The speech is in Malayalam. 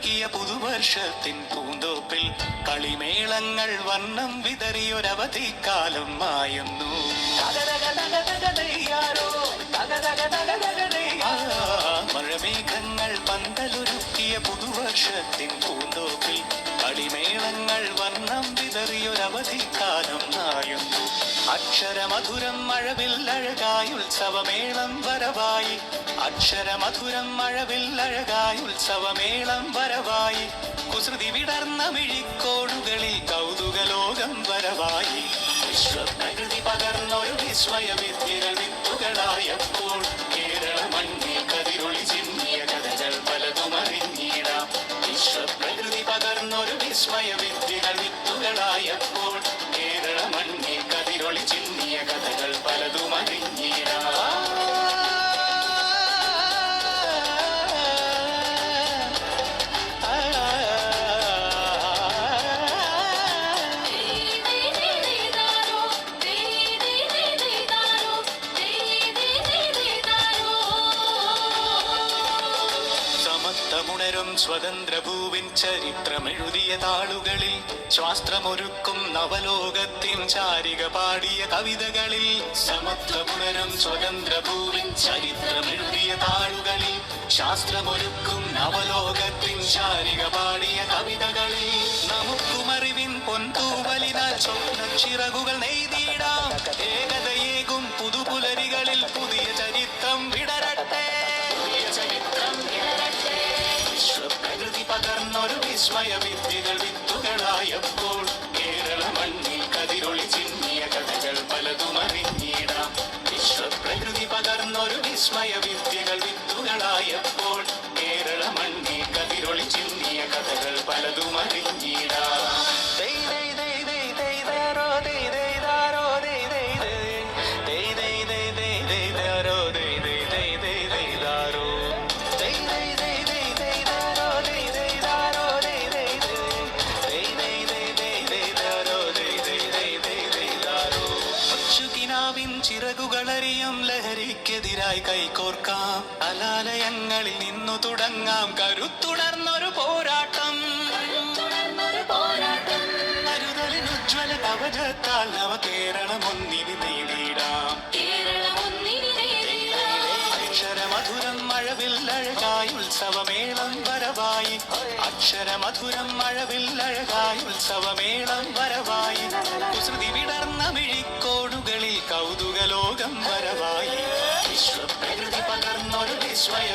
പന്തലൊരുക്കിയ പുതുവർഷത്തിൻ പൂന്തോപ്പിൽ കളിമേളങ്ങൾ വർണ്ണം വിതറിയൊരവധിക്കാലം മായുന്നു. മഴമേഘങ്ങൾ പന്തലൊരുക്കിയ പുതുവർഷത്തിൻ പൂന്തോപ്പിൽ കളിമേളങ്ങൾ വർണ്ണം വിതറിയൊരവധിക്കാലം മായുന്നു. അക്ഷരമധുരം മഴവില്ലഴകായി ഉത്സവമേളം വരവായി. അക്ഷരമധുരം മഴവില്ലഴകായി ഉത്സവമേളം വരവായി. കുസൃതി വിടർന്ന മിഴിക്കോടുകളിൽ കൗതുകലോകം വരവായി. വിശ്വപ്രകൃതി പകർന്നൊരു വിസ്മയ വിദ്യകൾ വിത്തുകളായപ്പോൾ കേരള മണ്ണിൽ കതിരൊളി ചിന്നിയ കഥകൾ പലതും അറിഞ്ഞിടാം. വിശ്വപ്രകൃതി പകർന്നൊരു വിസ്മയ വിദ്യകൾ വിത്തുകളായപ്പോൾ കേരള മണ്ണിൽ കതിരൊളി ചിന്നിയ കഥകൾ പലതും അറിഞ്ഞിടാം. സമത്വമുണരും സ്വതന്ത്രഭൂവിൻ ചരിത്രമെഴുതിയ താളുകളിൽ ശാസ്ത്രമൊരുക്കും നവലോകത്തിൻ ചാരിക പാടിയ കവിതകളിൽ. സമത്വമുണരും സ്വതന്ത്രഭൂവിൻ ചരിത്രമെഴുതിയ താളുകളിൽ ശാസ്ത്രമൊരുക്കും നവലോകത്തിൻ ചാരിക പാടിയ കവിതകളിൽ. നമുക്കുമറിവിൻ പൊൻതൂവലിനാൽ സ്വപ്നച്ചിറകുകൾ നെയ്തിടാം. ഏകതയേകും പുതുപുലരികളിൽ പുതിയ ചരിത്രം വിടരട്ടെ. വിശ്വപ്രകൃതി പകർന്നൊരു വിസ്മയ വിദ്യകൾ വിത്തുകളായപ്പോൾ കേരള മണ്ണിൽ കതിരൊളി ചിന്നിയ കഥകൾ പലതും അറിഞ്ഞിടാം. വിശ്വപ്രകൃതി പകർന്നൊരു വിസ്മയ വിദ്യകൾ വിത്തുകളായപ്പോൾ കേരള മണ്ണിൽ കതിരൊളി ചിന്നിയ കഥകൾ പലതും അറിഞ്ഞിടാം. ചിറകുകളറിയും ലഹരിക്കെതിരായി കൈകോർക്കാം. അലാലയങ്ങളിൽ നിന്നു തുടങ്ങാം കരുത്തുണർന്നൊരു പോരാട്ടം. കരുതലിനുജ്വല കവചത്താൽ നവ കേരളം ഒന്നിനി നേടിയിടാം. അക്ഷരമധുരം മഴവില്ലഴകായി ഉത്സവമേളം വരവായി. അക്ഷരമധുരം മഴവില്ലഴകായി ഉത്സവമേളം വരവായി. കുസൃതി വിടർന്ന മിഴിക്കോടുകളിൽ കൗതുകലോകം വരവായി. വിശ്വപ്രകൃതി പകർന്നൊരു വിസ്മയ